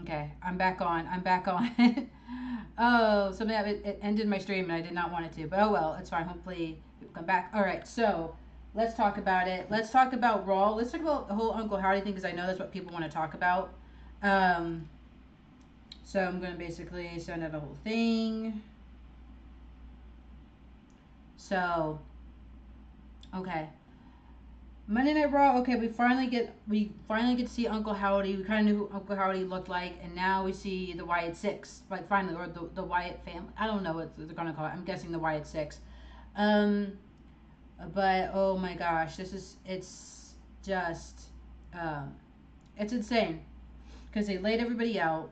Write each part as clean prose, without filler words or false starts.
Okay, I'm back on. I'm back on. Oh, something that it ended my stream and I did not want it to, but oh well, it's fine. Hopefully, people come back. All right, so let's talk about it. Let's talk about Raw. Let's talk about the whole Uncle Howdy thing because I know that's what people want to talk about. Um, so I'm gonna basically send out a whole thing. So okay, Monday Night Raw. Okay, we finally get to see Uncle Howdy. We kind of knew who Uncle Howdy looked like, and now we see the Wyatt Six, like finally, or the Wyatt family. I don't know what they're gonna call it. I'm guessing the Wyatt Six. Um, but oh my gosh, it's just um, it's insane because they laid everybody out.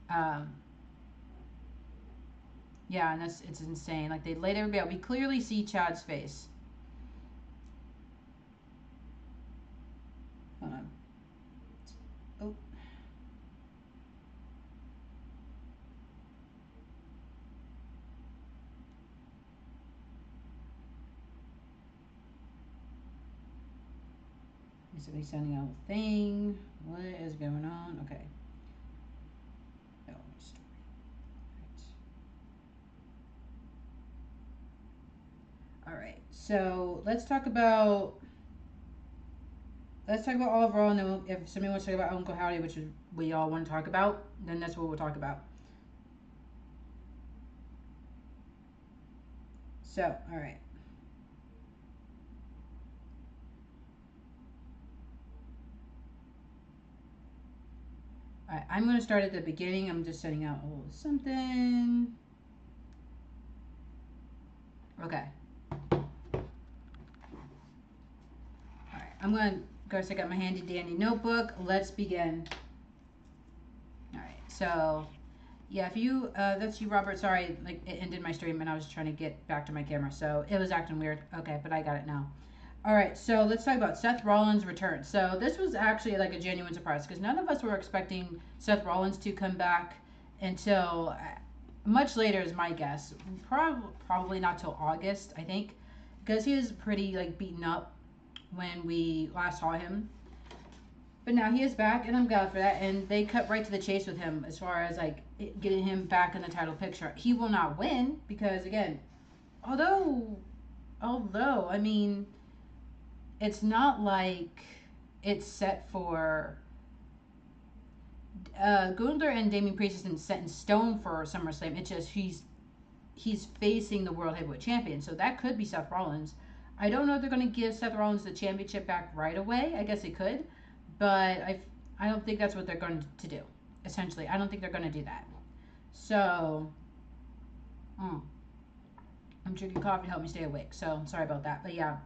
Um, yeah, and it's insane. Like they laid everybody out. We clearly see Chad's face. Hold on. Oh, basically sending out a thing. What is going on? Okay. Oh, story. All right. So let's talk about all of Raw, and then if somebody wants to talk about Uncle Howdy, which is we all want to talk about, then that's what we'll talk about. So, all right. All right. I'm going to start at the beginning. I'm just setting out a little something. Okay. All right. I'm going to go check out my handy dandy notebook. Let's begin. All right. So, yeah, if you, that's you, Robert. Sorry, like it ended my stream and I was trying to get back to my camera. So it was acting weird. Okay, but I got it now. All right, so let's talk about Seth Rollins' return. So this was actually like a genuine surprise because none of us were expecting Seth Rollins to come back until much later, is my guess. Probably not till August, I think, because he was pretty like beaten up when we last saw him. But now he is back, and I'm glad for that. And they cut right to the chase with him as far as like getting him back in the title picture. He will not win because again, although although I mean it's not like it's set for Gunther and Damien Priest isn't set in stone for SummerSlam. It's just he's facing the World Heavyweight Champion, so that could be Seth Rollins. I don't know if they're going to give Seth Rollins the championship back right away. I guess they could, but I don't think that's what they're going to do. Essentially, I don't think they're going to do that. So, mm, I'm drinking coffee to help me stay awake. So sorry about that, but yeah.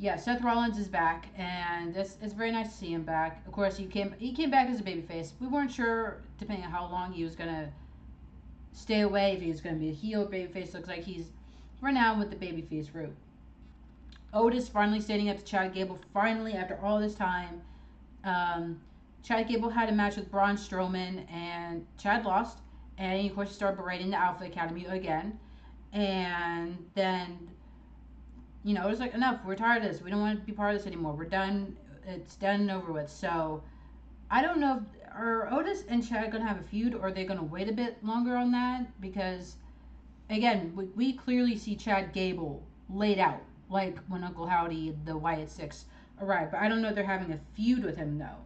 Yeah, Seth Rollins is back, and it's very nice to see him back. Of course, he came back as a babyface. We weren't sure, depending on how long he was gonna stay away, if he was gonna be a heel babyface. Looks like he's for now with the babyface route. Otis finally standing up to Chad Gable. Finally, after all this time, um, Chad Gable had a match with Braun Strowman, and Chad lost. And of course, he started berating the Alpha Academy again. And then it was like, enough. We're tired of this. We don't want to be part of this anymore. We're done. It's done and over with. So I don't know if are Otis and Chad going to have a feud, or are they going to wait a bit longer on that? Because again, we clearly see Chad Gable laid out like when Uncle Howdy, the Wyatt Six, arrived. But I don't know if they're having a feud with him though.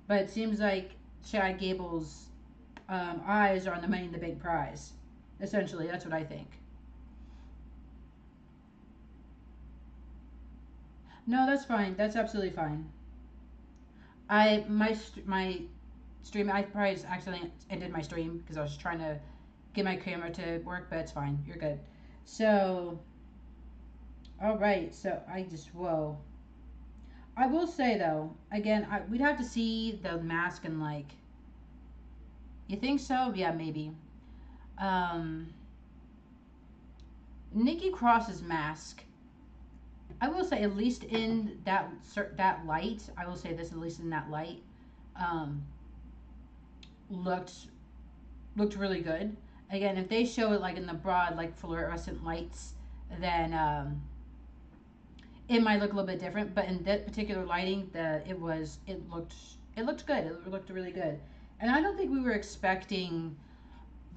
But it seems like Chad Gable's eyes are on the money and the big prize. Essentially, that's what I think. No, that's fine. That's absolutely fine. My stream. I probably just accidentally ended my stream because I was trying to get my camera to work, but it's fine. You're good. So, all right. So I just whoa. I will say though, again, we'd have to see the mask and like. You think so? Yeah, maybe. Um, Nikki Cross's mask. I will say at least in that light. I will say this at least in that light. Um, looked looked really good. Again, if they show it like in the broad, like fluorescent lights, then It might look a little bit different, but in that particular lighting, it looked good. It looked really good, and I don't think we were expecting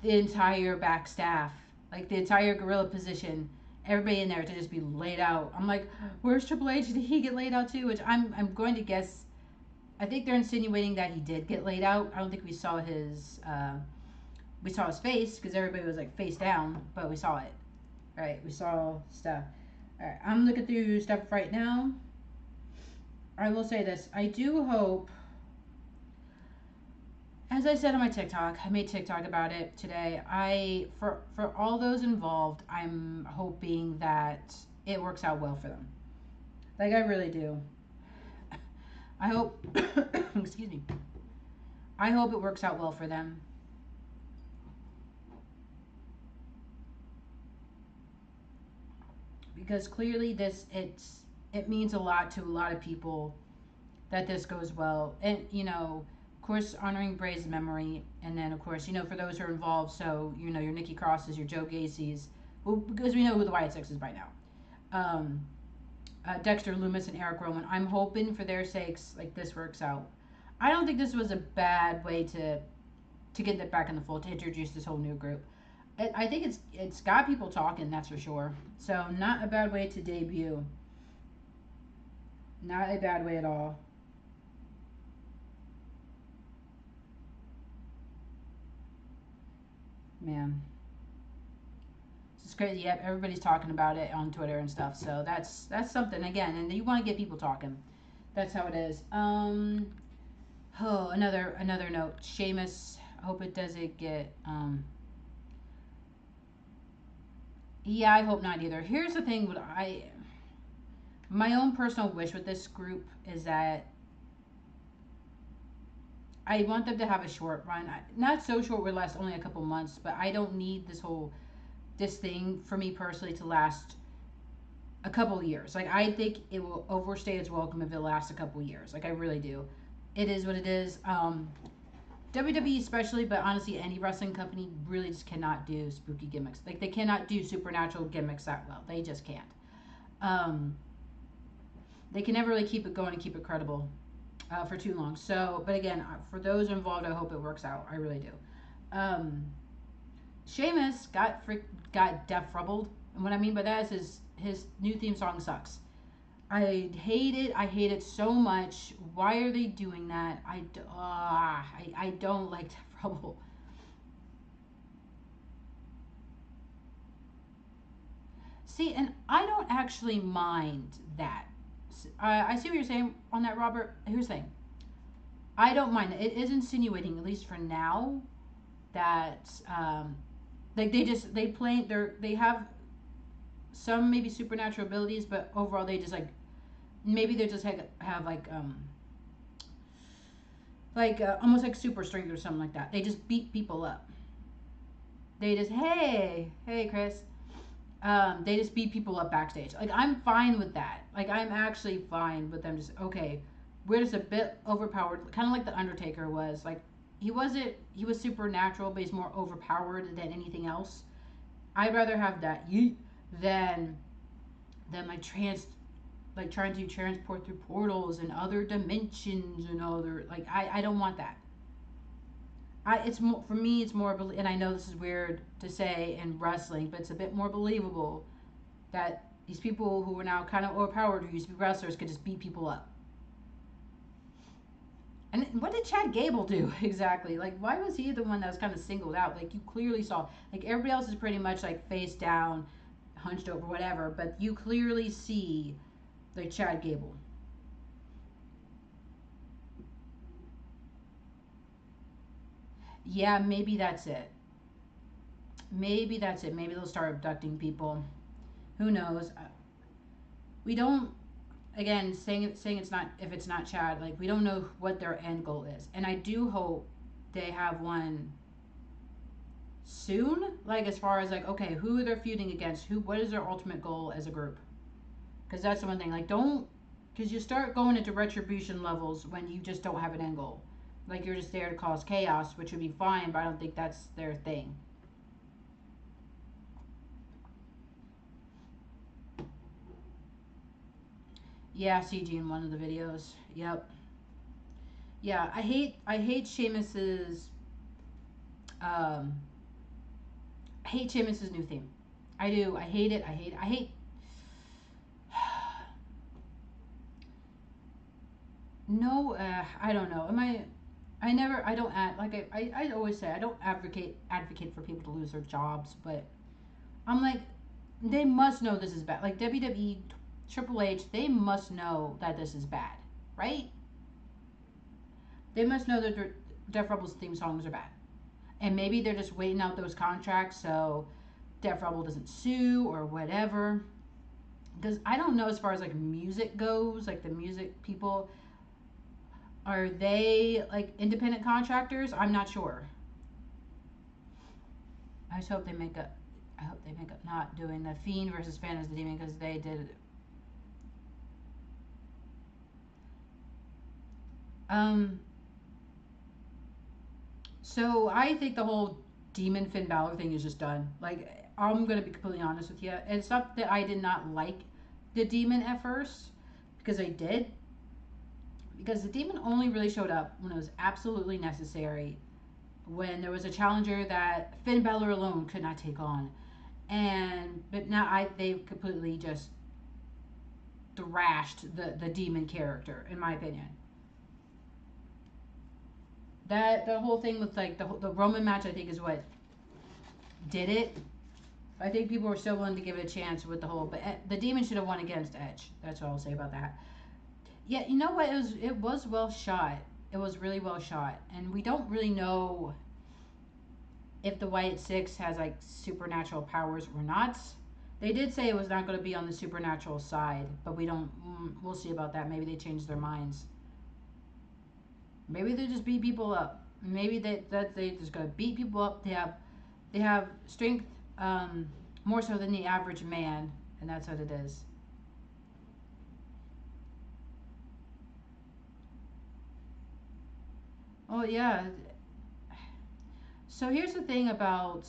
the entire back staff, like the entire gorilla position, everybody in there to just be laid out. I'm like, where's Triple H? Did he get laid out too? Which I'm going to guess. I think they're insinuating that he did get laid out. I don't think we saw his face because everybody was like face down, but we saw it. Right, we saw stuff. All right, I'm looking through stuff right now. I will say this: I do hope, as I said on my TikTok, I made TikTok about it today. For all those involved, I'm hoping that it works out well for them. Like I really do. I hope. Excuse me. I hope it works out well for them. Because clearly it means a lot to a lot of people that this goes well. And of course, honoring Bray's memory, and then of course, for those who are involved, so your Nikki Crosses, your Joe Gacy's, well, because we know who the Wyatt Six is by now. Dexter Loomis and Eric Rowan. I'm hoping for their sakes, like this works out. I don't think this was a bad way to get that back in the fold, to introduce this whole new group. I think it's got people talking, that's for sure. So not a bad way to debut. Not a bad way at all. Man, it's crazy. Yep, everybody's talking about it on Twitter and stuff. So that's something again, and you want to get people talking. That's how it is. Oh, another note. Sheamus. I hope it doesn't get. Yeah, I hope not either. Here's the thing. My own personal wish with this group is that I want them to have a short run. Not so short, where it lasts only a couple months, but I don't need this thing for me personally to last a couple years. Like I think it will overstay its welcome if it lasts a couple years. Like I really do. It is what it is. WWE especially, but honestly, any wrestling company really just cannot do spooky gimmicks. Like they cannot do supernatural gimmicks that well. They just can't. Um, they can never really keep it going and keep it credible for too long. So, but again, for those involved, I hope it works out. I really do. Um, Sheamus got deaf rubbled, and what I mean by that is his new theme song sucks. I hate it. I hate it so much. Why are they doing that? I don't like deaf rubble. See, and I don't actually mind that. I see what you're saying on that, Robert. Here's the thing. I don't mind it. It is insinuating, at least for now, that like they have some maybe supernatural abilities, but overall they just like maybe they just have like almost like super strength or something like that. They just beat people up. They just hey Chris. They just beat people up backstage. Like I'm fine with that. Like I'm actually fine with them just okay. We're just a bit overpowered, kind of like the Undertaker was. Like he was supernatural, but he's more overpowered than anything else. I'd rather have that yeet than like trying to transport through portals and other dimensions and other like I don't want that. It's more for me. It's more, and I know this is weird to say in wrestling, but it's a bit more believable that these people who are now kind of overpowered, who used to be wrestlers, could just beat people up. And what did Chad Gable do exactly? Like, why was he the one that was kind of singled out? Like, you clearly saw, like, everybody else is pretty much like face down, hunched over, whatever, but you clearly see like Chad Gable. Yeah, maybe that's it. Maybe that's it. Maybe they'll start abducting people. Who knows? We don't. Again, saying it's not if it's not Chad. Like we don't know what their end goal is, and I do hope they have one soon. Like as far as like okay, who they're feuding against, who what is their ultimate goal as a group? Because that's the one thing. Like don't because you start going into retribution levels when you just don't have an end goal. Like you're just there to cause chaos, which would be fine, but I don't think that's their thing. Yeah, CG in one of the videos. Yep. Yeah, I hate Sheamus's um I hate Sheamus's new theme. I do. I hate it. I hate it. I hate no, I don't know. Am I never I don't add like I always say I don't advocate for people to lose their jobs, but I'm like they must know this is bad. Like WWE, Triple H, they must know that this is bad, right? They must know that Def Rebel's theme songs are bad, and maybe they're just waiting out those contracts so Def Rebel doesn't sue or whatever. Because I don't know as far as like music goes, like the music people, are they like independent contractors? I'm not sure. I just hope they make up. I hope they make up not doing the Fiend versus Fan as the Demon because they did. Um. So I think the whole Demon Finn Balor thing is just done. Like I'm gonna be completely honest with you. It's not that I did not like the Demon at first because I did. Because the Demon only really showed up when it was absolutely necessary. When there was a challenger that Finn Balor alone could not take on, and but now they've completely just thrashed the demon character in my opinion. That the whole thing with like the Roman match I think is what did it. I think people were still willing to give it a chance with the whole, but the demon should have won against Edge. That's what I'll say about that. Yeah, you know what? It was well shot. It was really well shot, and we don't really know if the White Six has like supernatural powers or not. They did say it was not going to be on the supernatural side, but we don't. We'll see about that. Maybe they changed their minds. Maybe they just beat people up. Maybe they just gonna beat people up. They have strength more so than the average man, and that's what it is. Oh yeah. So here's the thing about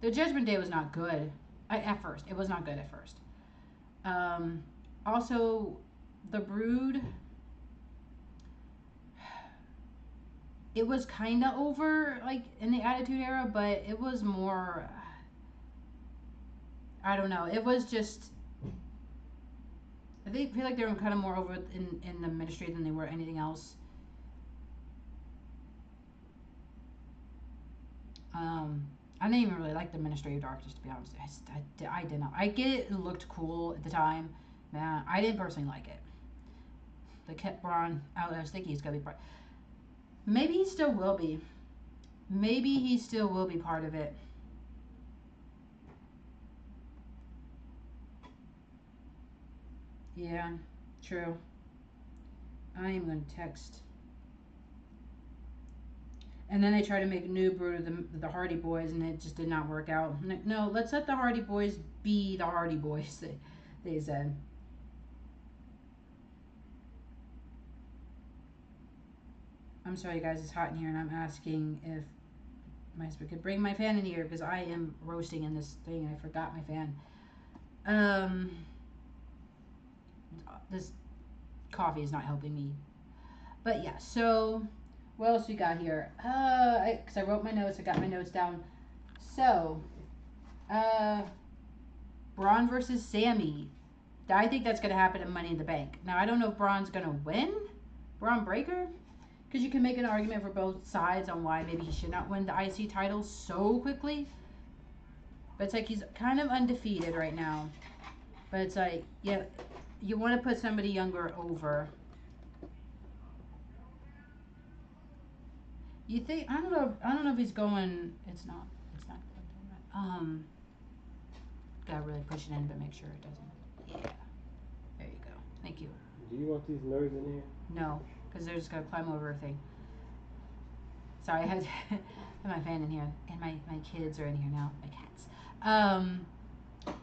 the Judgment Day was not good at first. It was not good at first. Um, Also, the Brood. It was kind of over like in the Attitude Era, but it was more. I don't know. It was just I think feel like they were kind of more over in the ministry than they were anything else. Um, I didn't even really like the Ministry of Darkness to be honest. I did not. I get it, it looked cool at the time. Man, I didn't personally like it. They kept Braun. I was thinking he's gonna be part. Maybe he still will be. Maybe he still will be part of it. Yeah, true. I am gonna text. And then they try to make new Brood the Hardy Boys, and it just did not work out. No, let's let the Hardy Boys be the Hardy Boys. They said. I'm sorry, guys. It's hot in here, and I'm asking if my husband could bring my fan in here because I am roasting in this thing, and I forgot my fan. Um, this coffee is not helping me. But yeah, so what else we got here? Because I wrote my notes, I got my notes down. So, uh, Braun versus Sammy. I think that's going to happen in Money in the Bank. Now, I don't know if Braun's going to win. Braun Breaker? Because you can make an argument for both sides on why maybe he should not win the IC title so quickly. But it's like he's kind of undefeated right now. But it's like, yeah, you want to put somebody younger over. You think I don't know. I don't know if he's going. It's not. It's not. Gotta really push it in, but make sure it doesn't. Yeah. There you go. Thank you. Do you want these nerds in here? No, because they're just gonna climb over everything. Sorry, I had my fan in here, and my kids are in here now. My cats.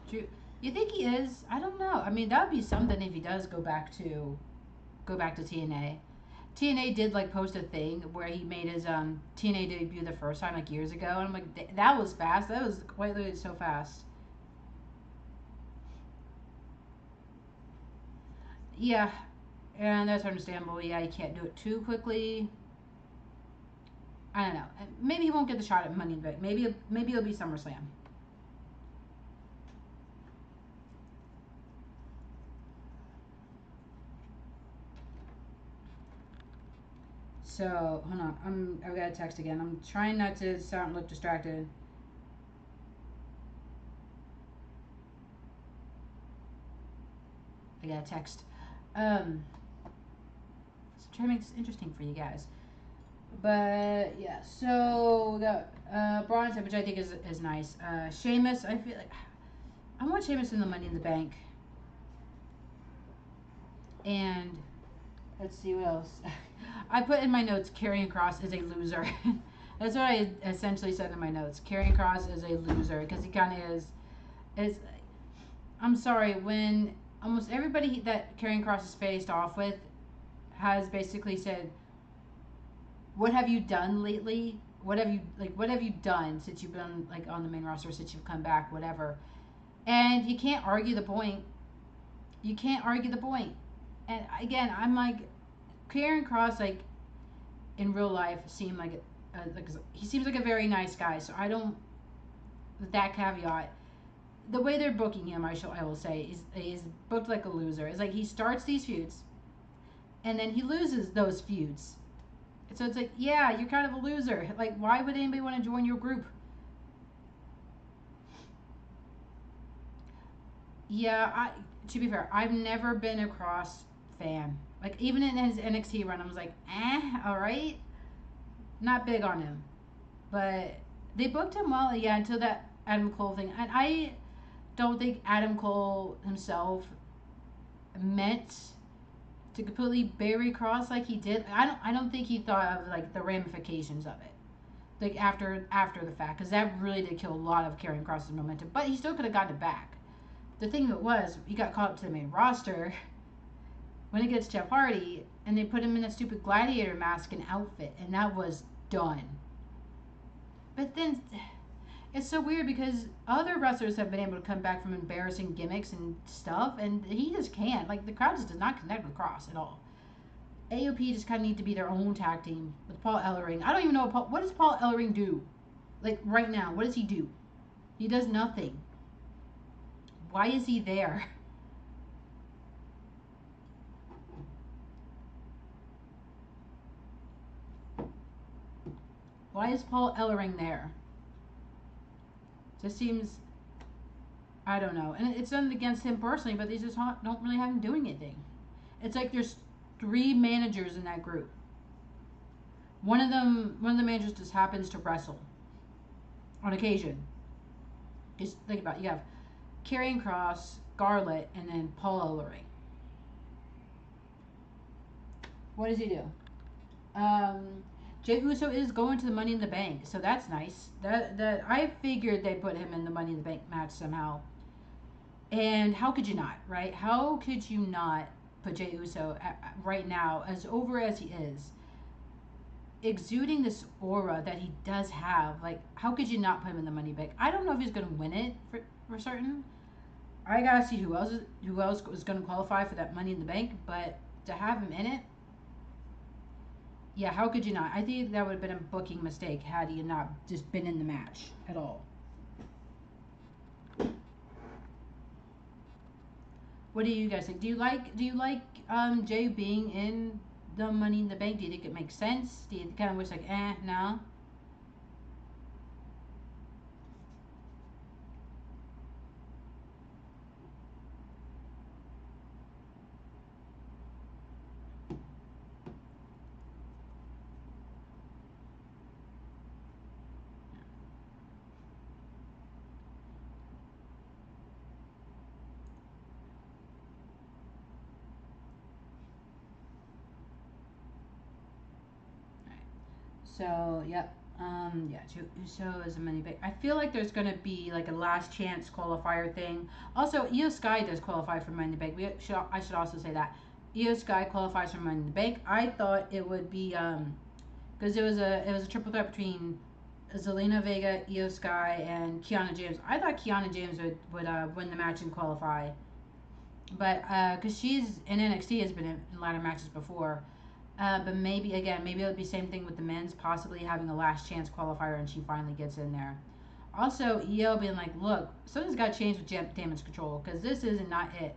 Drew, you think he is? I don't know. I mean, that would be something if he does go back to TNA. TNA did like post a thing where he made his TNA debut the first time like years ago, and I'm like, that was fast. That was quite literally so fast. Yeah, and that's understandable. Yeah, you can't do it too quickly. I don't know. Maybe he won't get the shot at Money in the Bank. Maybe it'll be SummerSlam. So hold on. I've got a text again. I'm trying not to look distracted. I got a text. Try to make this interesting for you guys. But yeah, so we got Braun, which I think is nice. Sheamus, I feel like I want Sheamus in the Money in the Bank. And let's see what else. I put in my notes, Karrion Kross is a loser. That's what I essentially said in my notes. Karrion Kross is a loser because he kind of is. I'm sorry, when almost everybody that Karrion Kross is faced off with has basically said, "What have you done lately? What have you done since you've been like on the main roster, since you've come back, whatever?" And you can't argue the point. You can't argue the point. And again, I'm like, Karrion Kross, like in real life, seemed like he seems like a very nice guy. So I don't. With that caveat, the way they're booking him, I will say, is booked like a loser. It's like he starts these feuds, and then he loses those feuds. So it's like, yeah, you're kind of a loser. Like, why would anybody want to join your group? Yeah, to be fair, I've never been a Kross fan. Like, even in his NXT run, I was like, all right. Not big on him. But they booked him well, yeah, until that Adam Cole thing. And I don't think Adam Cole himself meant to completely bury Kross like he did. I don't think he thought of like the ramifications of it, like after the fact, because that really did kill a lot of Karrion Kross's momentum. But he still could have gotten it back. The thing that was, he got called up to the main roster when it gets Jeff Hardy, and they put him in a stupid gladiator mask and outfit, and that was done. But then it's so weird because other wrestlers have been able to come back from embarrassing gimmicks and stuff, and he just can't. Like, the crowd just does not connect with Kross at all. AOP just kind of need to be their own tag team with Paul Ellering. I don't even know what does Paul Ellering do? Like, right now, what does he do? He does nothing. Why is he there? Why is Paul Ellering there? Just seems, I don't know. And it's nothing against him personally, but they just don't really have him doing anything. It's like there's 3 managers in that group. One of the managers just happens to wrestle on occasion. Just think about it. You have Karrion Kross, Scarlett, and then Paul Ellering. What does he do? Jey Uso is going to the Money in the Bank, so that's nice. That I figured they put him in the Money in the Bank match somehow. And how could you not, right? How could you not put Jey Uso right now, as over as he is, exuding this aura that he does have? Like, how could you not put him in the Money Bank? I don't know if he's going to win it for certain. I gotta see who else is going to qualify for that Money in the Bank, but to have him in it, yeah, how could you not? I think that would have been a booking mistake had he not just been in the match at all. What do you guys think? Do you like Jay being in the Money in the Bank? Do you think it makes sense? Do you kind of wish like, no? So, yep. Yeah, Uso is a Money Bank. I feel like there's gonna be like a last chance qualifier thing. Also, Io Sky does qualify for Money in the Bank. I should also say that Io Sky qualifies for Money in the Bank. I thought it would be because it was a triple threat between Zelina Vega, Io Sky, and Kiana James. I thought Kiana James would win the match and qualify. but because she's in NXT has been in ladder matches before. But maybe again, maybe it'll be same thing with the men's, possibly having a last chance qualifier, and she finally gets in there. Also, EO being like, look, something's got to change with damage control because this is not it.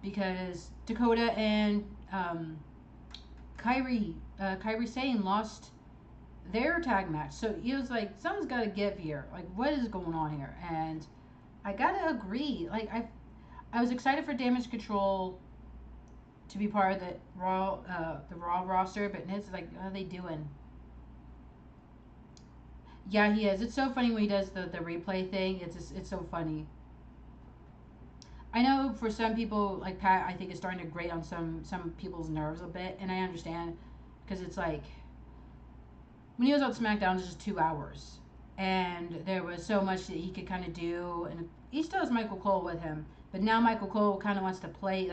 Because Dakota and Kyrie Sane lost their tag match, so he was like, something's got to give here. Like, what is going on here? And I gotta agree. Like, I was excited for damage control to be part of the Raw roster, but it's like, what are they doing? Yeah, he is. It's so funny when he does the replay thing. It's so funny. I know for some people, like Pat, I think is starting to grate on some people's nerves a bit, and I understand because it's like when he was on SmackDown, it was just 2 hours, and there was so much that he could kind of do, and he still has Michael Cole with him, but now Michael Cole kind of wants to play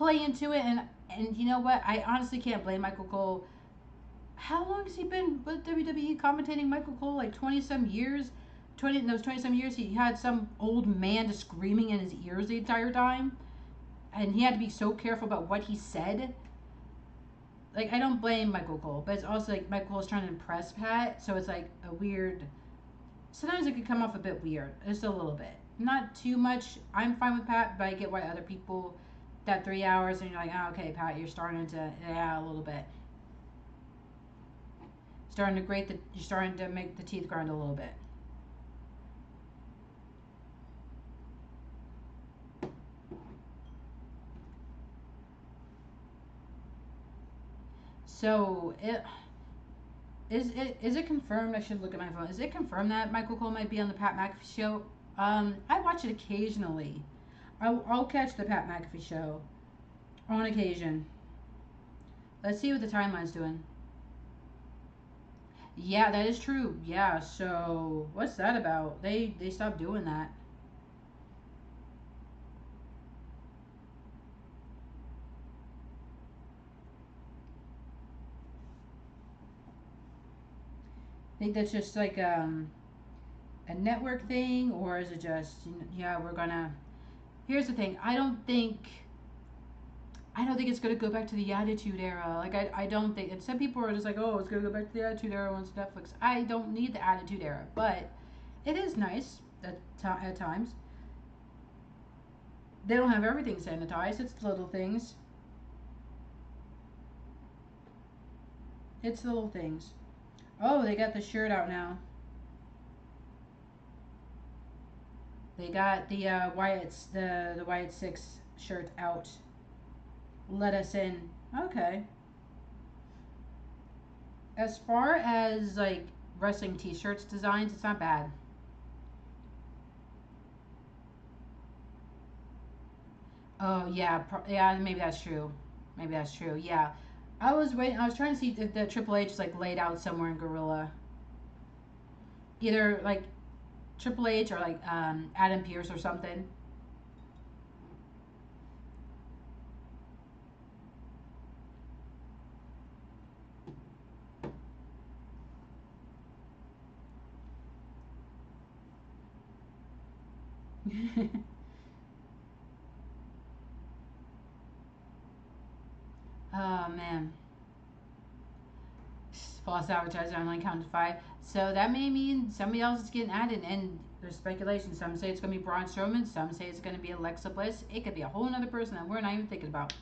into it, and you know what? I honestly can't blame Michael Cole. How long has he been with WWE commentating Michael Cole? Like 20 some years. 20 in those 20 some years, he had some old man just screaming in his ears the entire time, and he had to be so careful about what he said. Like, I don't blame Michael Cole, but it's also like Michael Cole's trying to impress Pat, so it's like a weird. Sometimes it could come off a bit weird, just a little bit, not too much. I'm fine with Pat, but I get why other people that 3 hours and you're like, oh, okay, Pat, you're starting to a little bit, you're starting to make the teeth grind a little bit. So it confirmed? I should look at my phone. Is it confirmed that Michael Cole might be on the Pat McAfee show? I watch it occasionally. I'll catch the Pat McAfee show on occasion. Let's see what the timeline's doing. Yeah, that is true. Yeah, so what's that about? They stopped doing that. I think that's just like a network thing, or is it just yeah, we're gonna. Here's the thing. I don't think it's gonna go back to the Attitude Era. Like I don't think. And some people are just like, oh, it's gonna go back to the Attitude Era once Netflix. I don't need the Attitude Era, but it is nice at times. They don't have everything sanitized. It's the little things. It's the little things. Oh, they got the shirt out now. They got the the Wyatt Six shirt out. Let us in. Okay. As far as like wrestling T-shirts designs, it's not bad. Oh yeah, yeah. Maybe that's true. Maybe that's true. Yeah. I was waiting. I was trying to see if the Triple H is like laid out somewhere in Gorilla. Either like Triple H or like Adam Pierce or something. Oh man. False advertising online counted 5. So that may mean somebody else is getting added, and there's speculation. Some say it's going to be Braun Strowman. Some say it's going to be Alexa Bliss. It could be a whole other person that we're not even thinking about.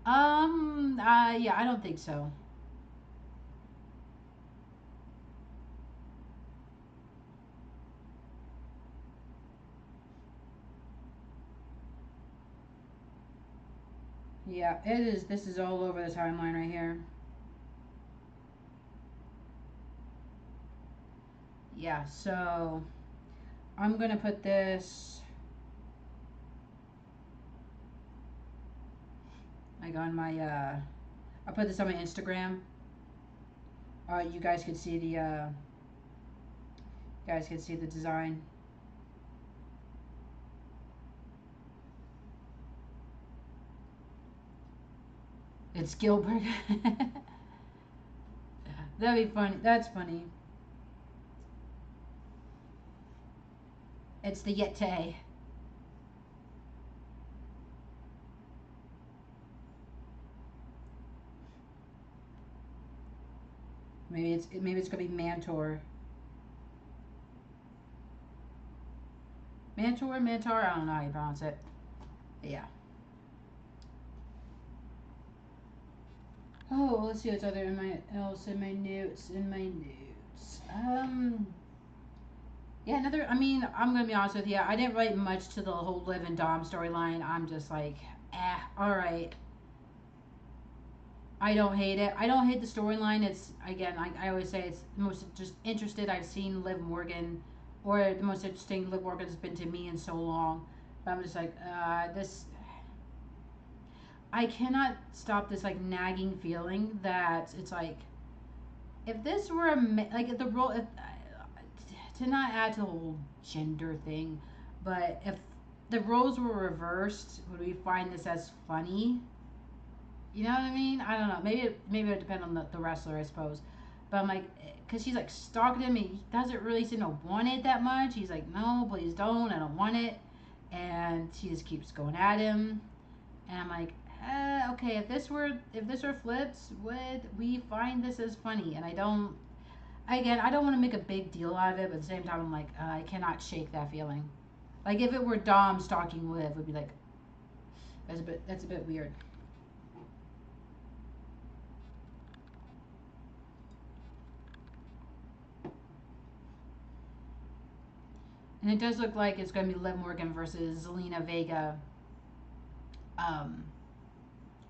Yeah, I don't think so. Yeah, it is. This is all over the timeline right here. Yeah, so I'm gonna put this like on my I'll put this on my Instagram. You guys could see the design. It's Gilbert. That'd be funny. That's funny. It's the Yeti. Maybe it's gonna be Mantor. Mantor. I don't know how you pronounce it. But yeah. Oh, let's see what's other in my else in my notes. Yeah, another. I mean, I'm gonna be honest with you. I didn't write much to the whole Liv and Dom storyline. I'm just like, all right. I don't hate it. I don't hate the storyline. It's again, I always say it's the most just interested I've seen Liv Morgan, or the most interesting Liv Morgan's been to me in so long. But I'm just like, this. I cannot stop this like nagging feeling that it's like, if this were like if the role, if, to not add to the whole gender thing, but if the roles were reversed, would we find this as funny? You know what I mean? I don't know. Maybe it would depend on the wrestler, I suppose. But I'm like, because she's like stalking him. He doesn't really seem to want it that much. He's like, no, please don't. I don't want it. And she just keeps going at him. And I'm like, okay, if this were flipped, would we find this as funny? And I don't. Again, I don't want to make a big deal out of it, but at the same time, I'm like, I cannot shake that feeling. Like if it were Dom stalking Liv, would be like, that's a bit weird. And it does look like it's going to be Liv Morgan versus Zelina Vega. Um,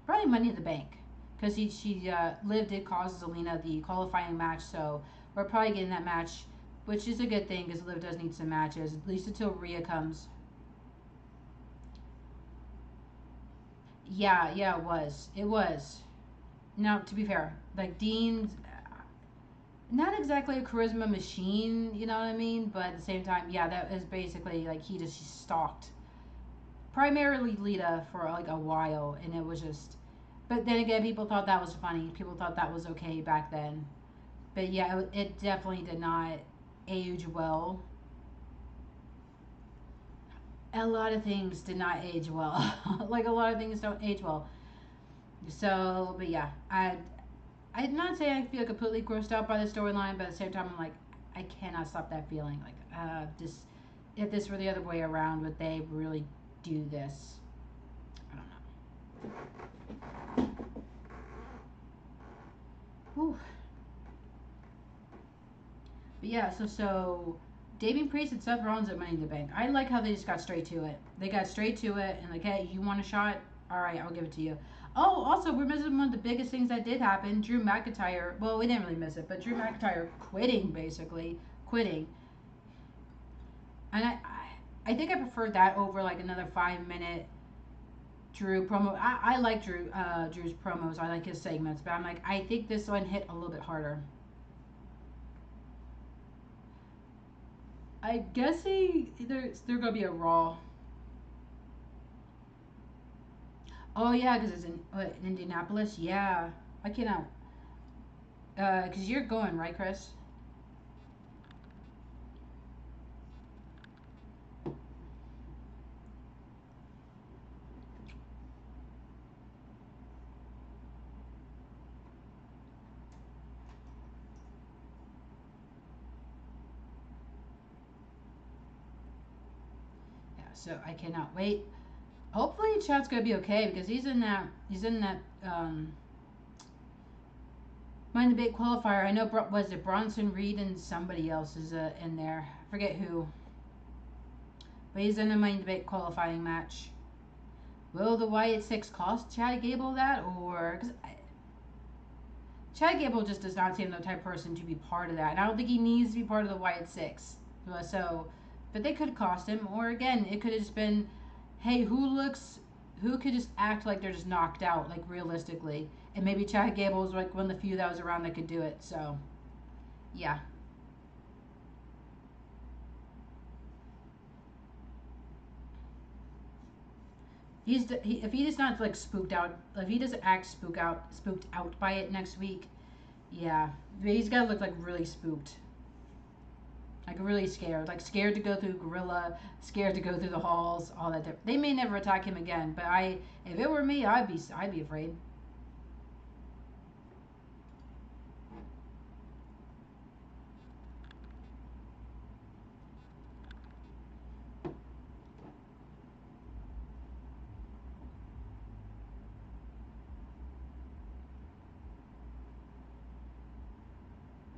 Probably Money in the Bank, because Liv did cause Zelina the qualifying match, so we're probably getting that match, which is a good thing because Liv does need some matches, at least until Rhea comes. Yeah, it was. It was. Now, to be fair, like Dean's not exactly a charisma machine, you know what I mean? But at the same time, yeah, that is basically like he stalked primarily Lita for like a while, and it was just. But then again, people thought that was funny. People thought that was okay back then. But yeah, it definitely did not age well. A lot of things did not age well. Like a lot of things don't age well. So, but yeah, I'm not saying I feel completely grossed out by the storyline, but at the same time, I'm like, I cannot stop that feeling. Like, this, if this were the other way around, would they really do this? I don't know. Whew. But yeah, so Damien Priest and Seth Rollins at Money in the Bank. I like how they just got straight to it. They got straight to it and like, hey, you want a shot? All right, I'll give it to you. Oh, also, we're missing one of the biggest things that did happen. Drew McIntyre. Well, we didn't really miss it, but Drew McIntyre quitting, basically. Quitting. And I think I prefer that over like another 5 minute Drew promo. I like Drew's promos. I like his segments, but I'm like, I think this one hit a little bit harder. I'm guessing they're gonna be a Raw. Oh yeah, because it's in Indianapolis. Yeah, I cannot. Because you're going right, Chris. Yeah, so I cannot wait. Hopefully, Chad's gonna be okay because he's in that. Mind the big qualifier. I know. Was it Bronson Reed and somebody else is in there? I forget who. But he's in the Mind the Big qualifying match. Will the Wyatt Six cost Chad Gable that, or because Chad Gable just does not seem the type of person to be part of that, and I don't think he needs to be part of the Wyatt Six. So, but they could cost him, or again, it could have just been, hey, who could just act like they're just knocked out, like realistically, and maybe Chad Gable was like one of the few that was around that could do it. So, yeah. If he does not like spooked out, if he doesn't act spooked out by it next week, yeah, he's got to look like really spooked. Like really scared, like scared to go through Gorilla, scared to go through the halls, all that. They may never attack him again, but if it were me, I'd be afraid.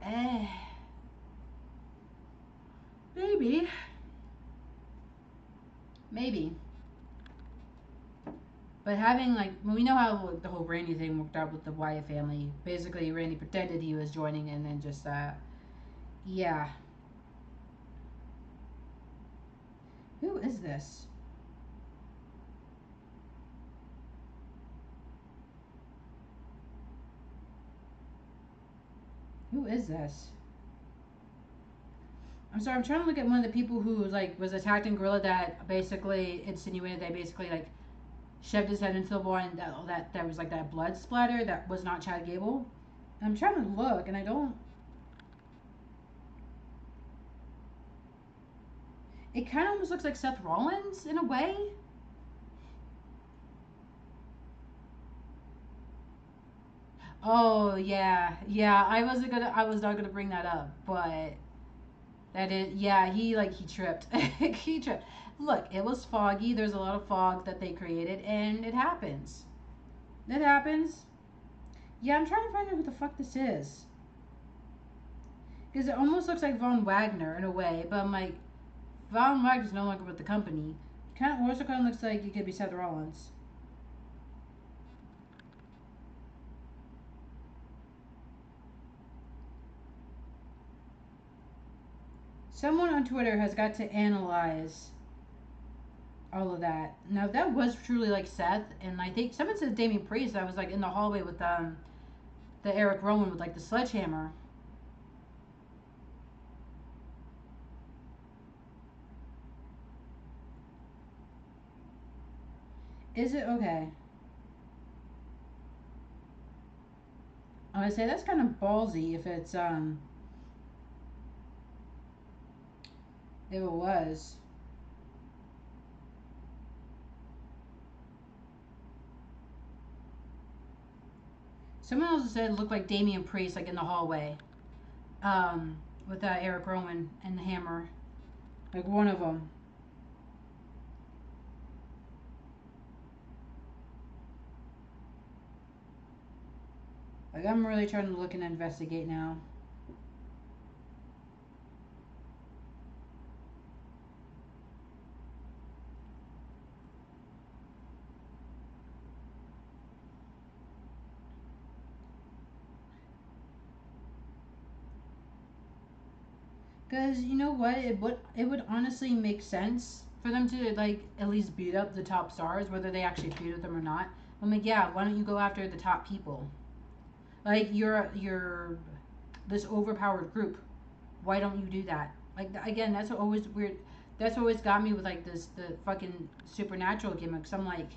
Eh, maybe, maybe. But having like, well, we know how the whole Randy thing worked out with the Wyatt family. Basically, Randy pretended he was joining, and then just yeah. Who is this? Who is this? I'm sorry. I'm trying to look at one of the people who like was attacked in Gorilla that basically insinuated they basically like shoved his head into the wall and that was like that blood splatter that was not Chad Gable. I'm trying to look and I don't. It kind of almost looks like Seth Rollins in a way. Oh yeah, yeah. I was not gonna bring that up, but that is, yeah. He tripped. He tripped. Look, it was foggy. There's a lot of fog that they created, and it happens. It happens. Yeah, I'm trying to find out who the fuck this is. Because it almost looks like Von Wagner in a way, but I'm like, Von Wagner's no longer with the company. Kind of also kind of looks like it could be Seth Rollins. Someone on Twitter has got to analyze all of that. Now, if that was truly like Seth, and I think someone said Damian Priest. I was like in the hallway with the Eric Rowan with like the sledgehammer. Is it okay? I would say that's kind of ballsy if it was. Someone else said it looked like Damian Priest like in the hallway, um, with Eric Rowan and the hammer. Like one of them. Like I'm really trying to look and investigate now. Cause you know what, it would honestly make sense for them to like at least beat up the top stars, whether they actually feud with them or not. I'm like, yeah, why don't you go after the top people? Like you're this overpowered group. Why don't you do that? Like again, that's what always weird. That's what always got me with like this the fucking supernatural gimmicks. I'm like,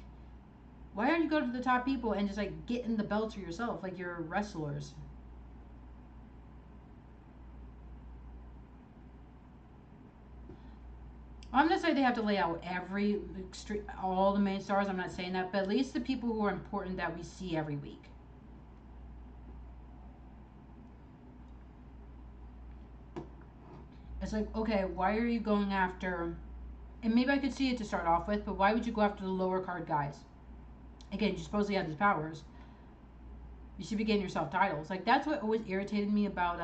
why don't you go to the top people and just like get in the belts for yourself? Like you're wrestlers. I'm not saying they have to lay out all the main stars. I'm not saying that, but at least the people who are important that we see every week. It's like, okay, why are you going after? And maybe I could see it to start off with, but why would you go after the lower card guys? Again, you supposedly have these powers. You should be getting yourself titles. Like that's what always irritated me about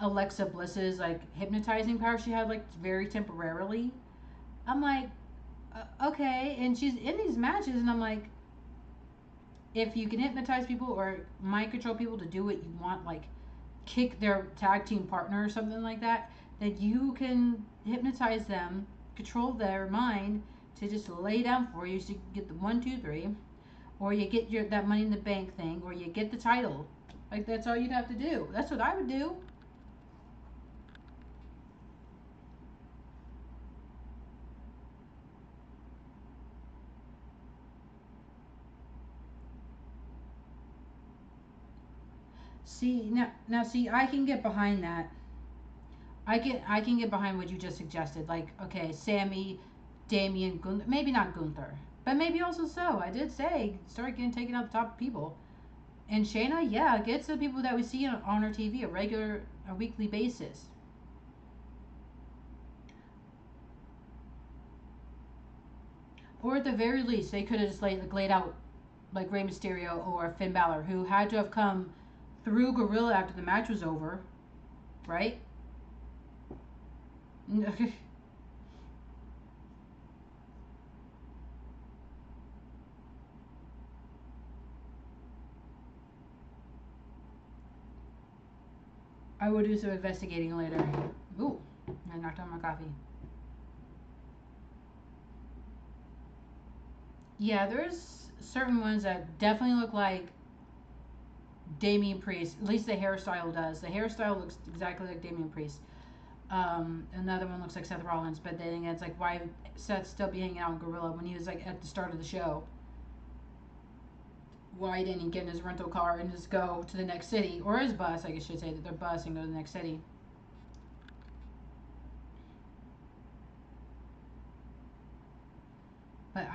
Alexa Bliss's like hypnotizing power she had like very temporarily. I'm like, okay, and she's in these matches, and I'm like, if you can hypnotize people or mind control people to do what you want, like kick their tag team partner or something like that, then you can hypnotize them, control their mind to just lay down for you so you can get the 1, 2, 3, or you get your that money in the bank thing, or you get the title. Like that's all you'd have to do. That's what I would do. See now, see, I can get behind that. I can get behind what you just suggested. Like, okay, Sammy, Damien, Gunther, maybe not Gunther, but maybe also so. I did say start getting taken out the top people. And Shayna, yeah, gets the people that we see on our TV a weekly basis. Or at the very least, they could have just laid out like Rey Mysterio or Finn Balor, who had to have come through Gorilla after the match was over, right? I will do some investigating later. Ooh, I knocked on my coffee. Yeah, there's certain ones that definitely look like Damian Priest. At least the hairstyle does. The hairstyle looks exactly like Damian Priest. Another one looks like Seth Rollins, but then it's like, why Seth still be hanging out with Gorilla when he was like at the start of the show? Why didn't he get in his rental car and just go to the next city, or his bus? I guess I should say that their bus and go to the next city. But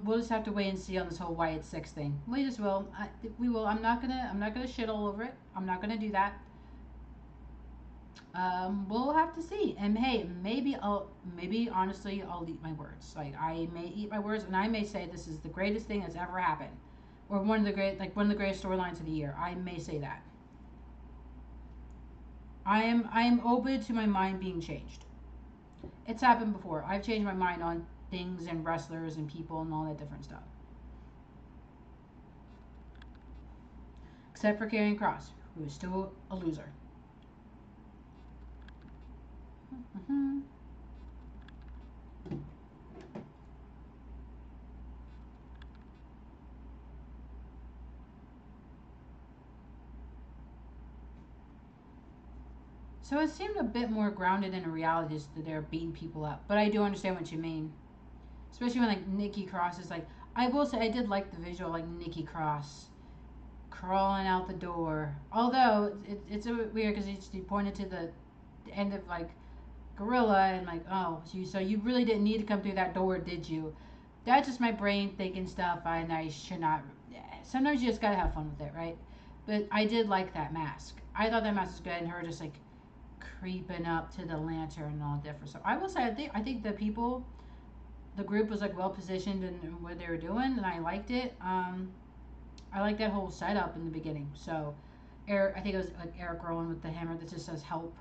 we'll just have to wait and see on this whole Wyatt Six thing. We just will. We will. I'm not gonna shit all over it. I'm not gonna do that. We'll have to see. And hey, maybe honestly, I'll eat my words. Like, I may eat my words, and I may say this is the greatest thing that's ever happened, or one of the greatest storylines of the year. I may say that. I am open to my mind being changed. It's happened before. I've changed my mind on things and wrestlers and people and all that different stuff. Except for Karrion Cross, who is still a loser. Mm-hmm. So it seemed a bit more grounded in a reality, just that they're beating people up. But I do understand what you mean, especially when like Nikki Cross is like. I will say I did like the visual, like Nikki Cross crawling out the door. Although it's a bit weird because he pointed to the end of like Gorilla and like, oh, so you really didn't need to come through that door, did you? That's just my brain thinking stuff, and I should not. Sometimes you just gotta have fun with it, right? But I did like that mask. I thought that mask was good, and her just like creeping up to the lantern and all different. So I will say, I think the group was like well positioned in what they were doing, and I liked it. I like that whole setup in the beginning. So, Eric, I think it was like Eric Rowan with the hammer that just says help,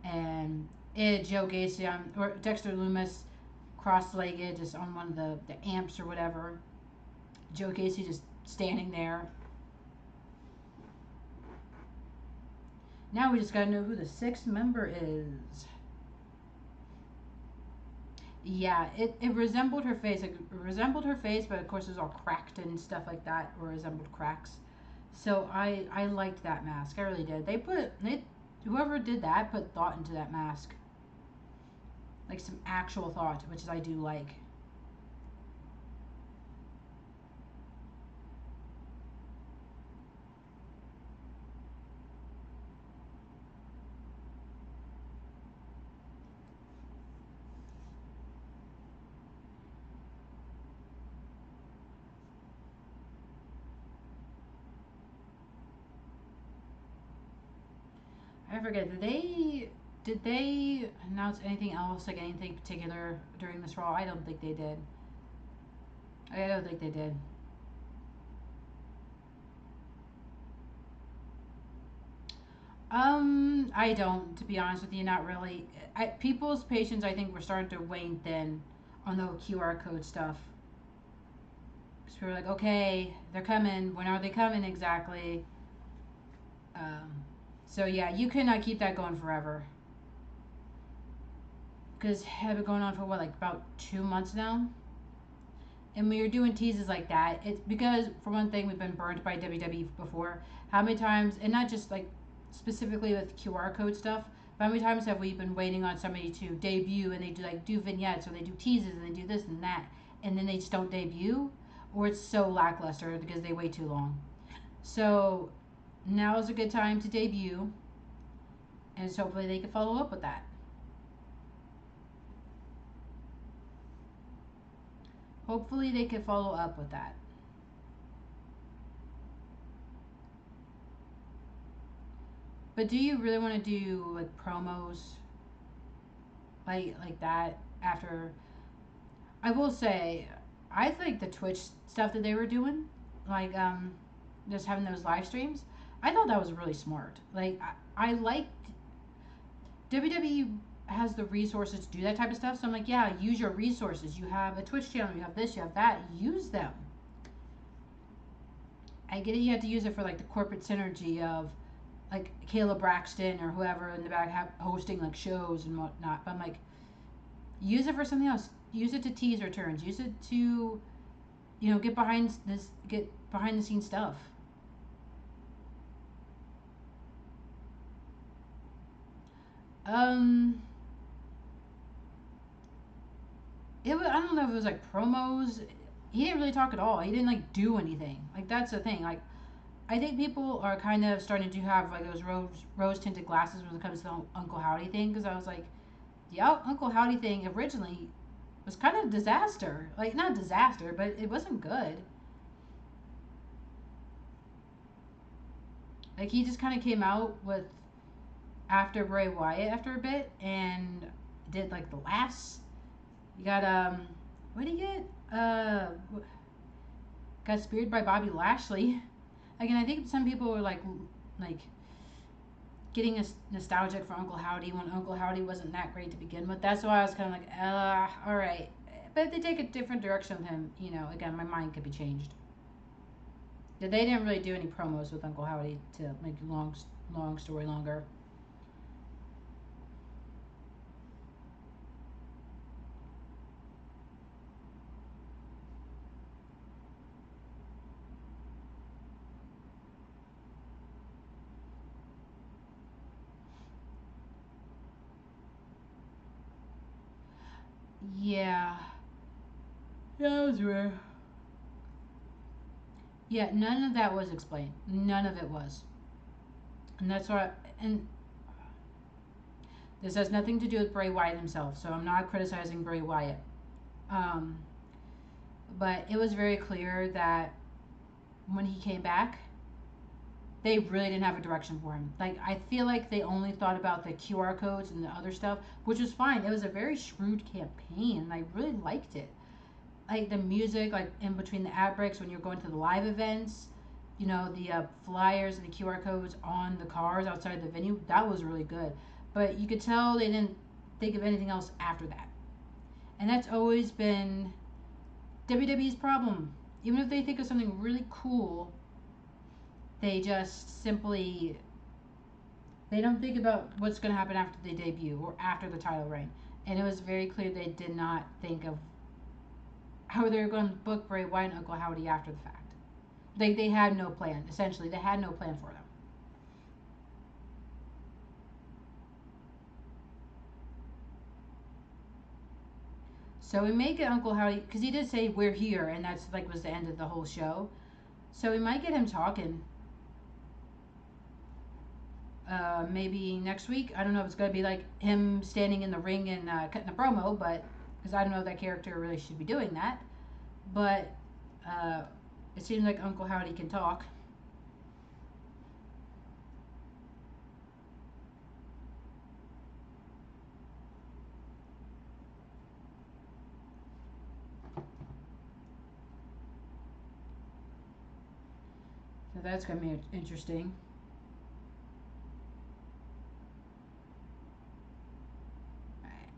and Joe Gacy on or Dexter Loomis cross-legged just on one of the amps or whatever. Joe Gacy just standing there. Now we just gotta know who the sixth member is. Yeah, it resembled her face. It resembled her face, but of course it was all cracked and stuff like that, or resembled cracks. So I liked that mask. I really did. Whoever did that put thought into that mask, like some actual thought, which I do like. I forget. Did they announce anything else, like anything particular during this Raw? I don't think they did. I don't think they did. I don't, to be honest with you, not really. People's patience, I think, were starting to wane thin on the QR code stuff. Because we were like, okay, they're coming. When are they coming exactly? Um, so yeah, you cannot keep that going forever. Because have been going on for what, like about 2 months now? And when you're doing teases like that, it's because, for one thing, we've been burned by WWE before. How many times, and not just like specifically with QR code stuff, but how many times have we been waiting on somebody to debut and they do vignettes or they do teases and they do this and that, and then they just don't debut, or it's so lackluster because they wait too long. So now is a good time to debut, and so hopefully they can follow up with that. Hopefully they can follow up with that. But do you really want to do like promos like that after? I will say, I think the Twitch stuff that they were doing, like just having those live streams, I thought that was really smart. Like I liked WWE has the resources to do that type of stuff. So I'm like, yeah, use your resources. You have a Twitch channel, you have this, you have that. Use them. I get it. You have to use it for like the corporate synergy of like Kayla Braxton or whoever in the back hosting like shows and whatnot. But I'm like, use it for something else. Use it to tease returns. Use it to, get behind the scenes stuff. Um, I don't know if it was like promos. He didn't really talk at all. He didn't like do anything. Like that's the thing. Like I think people are kind of starting to have like those rose tinted glasses when it comes to the Uncle Howdy thing. Because I was like, the Uncle Howdy thing originally was kind of a disaster. Like not disaster, but it wasn't good. Like he just kind of came out with after Bray Wyatt after a bit and did like the laughs. You got what did he get? Got speared by Bobby Lashley. Again, I think some people were like getting nostalgic for Uncle Howdy when Uncle Howdy wasn't that great to begin with. That's why I was kind of like, all right. But if they take a different direction with him, again, my mind could be changed. They didn't really do any promos with Uncle Howdy to make long story longer. Yeah. Yeah, that was rare. Yeah, none of that was explained. None of it was. And that's why, and this has nothing to do with Bray Wyatt himself, so I'm not criticizing Bray Wyatt. Um, but it was very clear that when he came back, they really didn't have a direction for him. Like, I feel like they only thought about the QR codes and the other stuff, which was fine. It was a very shrewd campaign, and I really liked it. Like, the music, like, in between the ad breaks when you're going to the live events, the flyers and the QR codes on the cars outside the venue, that was really good. But you could tell they didn't think of anything else after that. And that's always been WWE's problem. Even if they think of something really cool, they just simply they don't think about what's going to happen after they debut or after the title reign. And it was very clear they did not think of how they were going to book Bray Wyatt and Uncle Howdy after the fact. They had no plan. Essentially, they had no plan for them. So we may get Uncle Howdy, because he did say we're here, and that's like was the end of the whole show. So we might get him talking. Maybe next week. I don't know if it's going to be like him standing in the ring and cutting a promo, but because I don't know if that character really should be doing that. But it seems like Uncle Howdy can talk. So that's going to be interesting. Alright.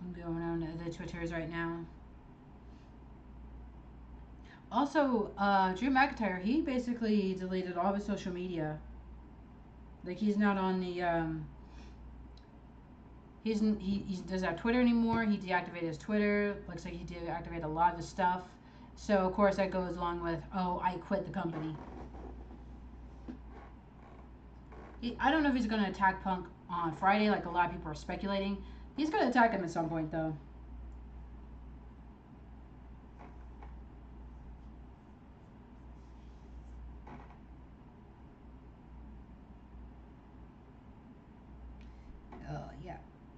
I'm going on the Twitters right now. Also, Drew McIntyre, he basically deleted all of his social media. Like, he's not on the, he doesn't have Twitter anymore. He deactivated his Twitter. Looks like he deactivated a lot of his stuff. So, of course, that goes along with, I quit the company. I don't know if he's going to attack Punk on Friday, like a lot of people are speculating. He's going to attack him at some point, though.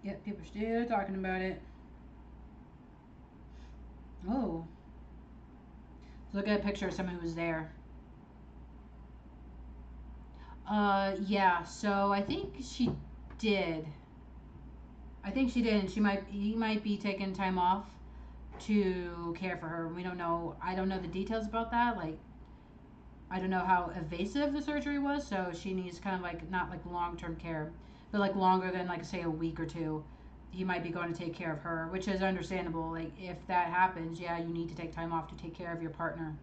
Yep, people are still talking about it. Oh, look at a picture of someone who was there. Yeah. So I think she did. I think she did, and he might be taking time off to care for her. We don't know. I don't know the details about that. Like, I don't know how invasive the surgery was, so she needs kind of like not like long term care, but like longer than like say a week or two. He might be going to take care of her, which is understandable. Like if that happens, yeah, you need to take time off to take care of your partner.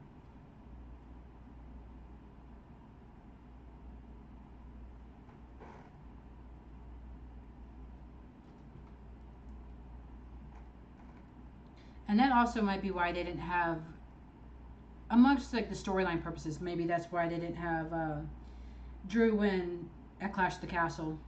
And that also might be why they didn't have, amongst like the storyline purposes, maybe that's why they didn't have Drew win at Clash of the Castle.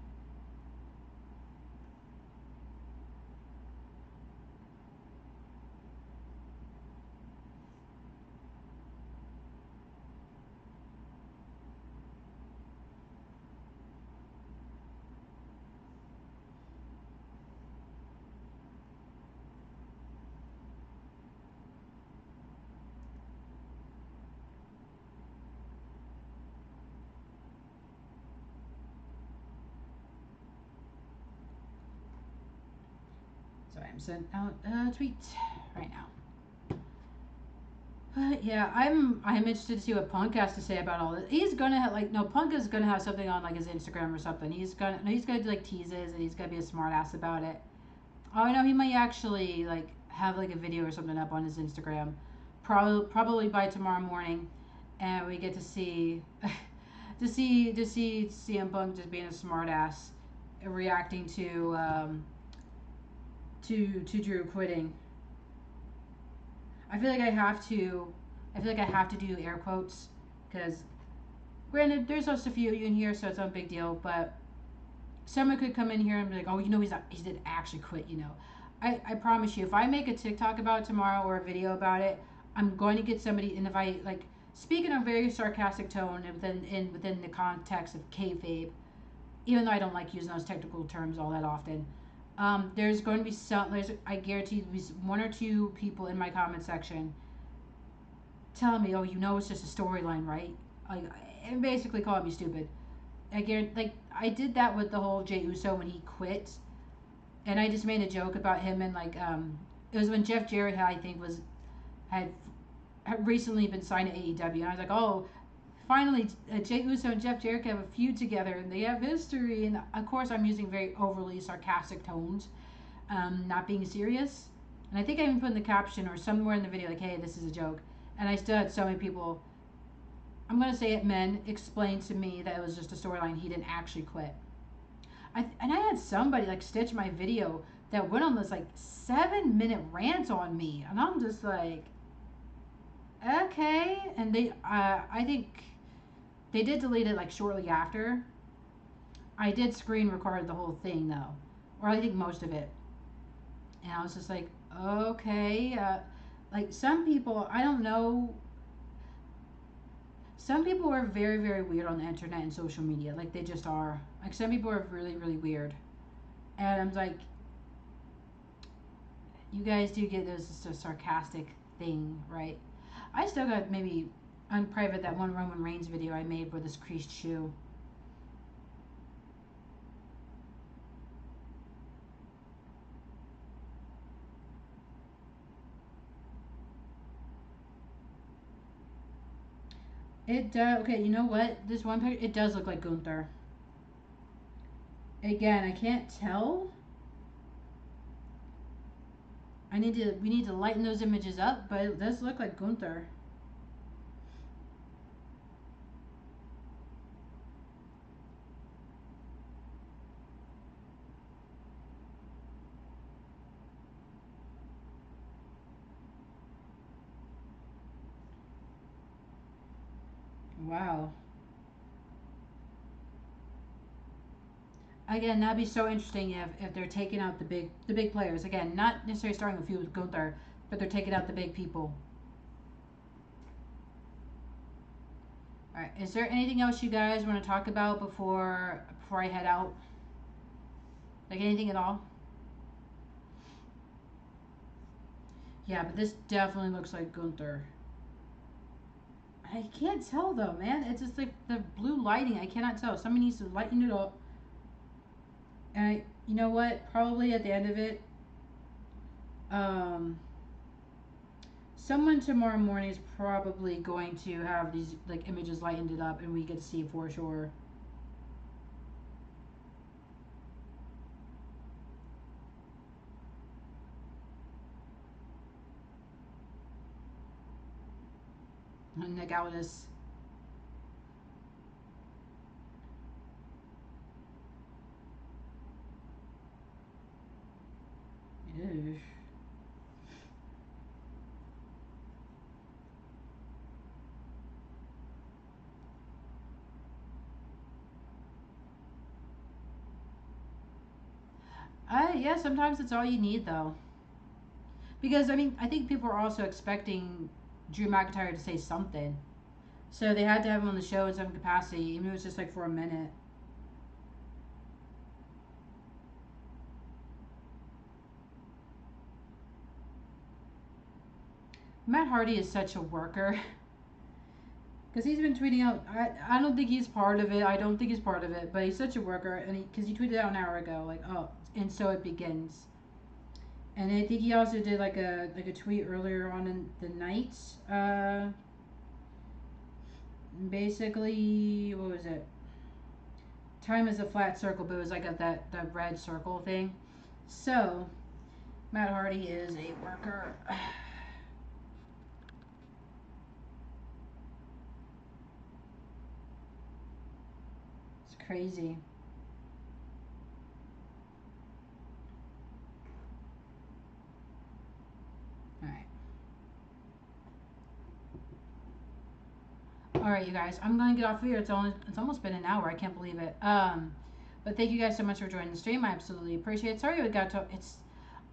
Sorry, I'm sending out a tweet right now. But yeah, I'm interested to see what Punk has to say about all this. He's gonna have like no Punk is gonna have something on like his Instagram or something. He's gonna do like teases and he's gonna be a smart ass about it. Oh, I know he might actually like have like a video or something up on his Instagram, probably by tomorrow morning, and we get to see to see CM Punk just being a smart ass, reacting to Drew quitting. I feel like I have to. I feel like I have to do air quotes because, granted, there's just a few of you in here, so it's not a big deal. But someone could come in here and be like, "Oh, he didn't actually quit." I promise you, if I make a TikTok about it tomorrow or a video about it, I'm going to get somebody. And if I like speak in a very sarcastic tone and within the context of kayfabe, even though I don't like using those technical terms all that often, there's going to be some. I guarantee there's one or two people in my comment section telling me, "Oh, it's just a storyline, right?" Like, and basically calling me stupid. I guarantee, like, I did that with the whole Jey Uso when he quit, and I just made a joke about him and like, it was when Jeff Jarrett, I think, had recently been signed to AEW, and I was like, "Oh, finally, Jey Uso and Jeff Jarrett have a feud together, and they have history." And of course, I'm using very overly sarcastic tones, not being serious. And I think I even put in the caption or somewhere in the video like, "Hey, this is a joke." And I still had so many people, I'm gonna say it, men, explain to me that it was just a storyline. He didn't actually quit. And I had somebody like stitch my video that went on this like 7 minute rant on me, and I'm just like, okay. And I think they did delete it like shortly after. I did screen record the whole thing though, or I think most of it, and I was just like, okay. Like some people, I don't know. Some people are very, very weird on the internet and social media. Like they just are. Like some people are really, really weird. And I'm like, you guys do get this just a sarcastic thing, right? I still got maybe on private that one Roman Reigns video I made with this creased shoe. It does. Okay, you know what? This one picture, it does look like Gunther. Again, I can't tell. We need to lighten those images up, but it does look like Gunther. Wow. Again, that'd be so interesting if they're taking out the big players. Again, not necessarily starting a feud with Gunther, but they're taking out the big people. All right. Is there anything else you guys want to talk about before I head out? Like anything at all? Yeah, but this definitely looks like Gunther. I can't tell though, man. It's just like the blue lighting. I cannot tell. Somebody needs to lighten it up. And you know what? Probably at the end of it, um, someone tomorrow morning is probably going to have these like images lightened it up, and we get to see for sure. Nick Aldis. Ew. Yeah, sometimes it's all you need though. Because I mean, I think people are also expecting Drew McIntyre to say something, so they had to have him on the show in some capacity, even if it was just like for a minute. Matt Hardy is such a worker because he's been tweeting out. I don't think he's part of it. I don't think he's part of it, but he's such a worker, and because he tweeted out an hour ago, like, oh, and so it begins. And I think he also did like a tweet earlier on in the night. Basically, what was it? Time is a flat circle, but it was like that red circle thing. So Matt Hardy is a worker. It's crazy. All right. All right, you guys. I'm going to get off of here. It's almost been an hour. I can't believe it. But thank you guys so much for joining the stream. I absolutely appreciate it. Sorry we got to.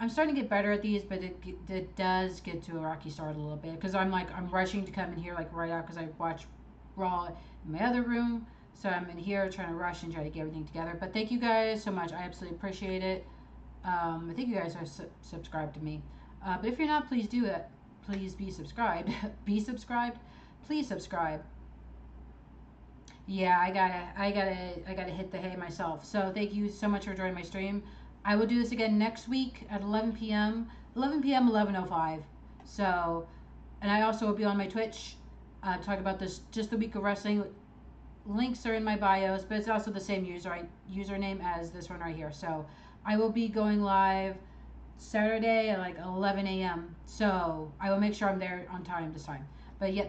I'm starting to get better at these, but it does get to a rocky start a little bit because I'm rushing to come in here like right out because I watch Raw in my other room, so I'm in here trying to rush and try to get everything together. But thank you guys so much. I absolutely appreciate it. I think you guys are subscribed to me, but if you're not, please do it. Please be subscribed. Be subscribed. Please subscribe. Yeah, I gotta hit the hay myself. So thank you so much for joining my stream. I will do this again next week at 11 p.m. 11 p.m. 11:05. So, and I also will be on my Twitch, talk about this just the week of wrestling. Links are in my bios, but it's also the same username as this one right here. So I will be going live Saturday at like 11 a.m. So I will make sure I'm there on time this time. But yet.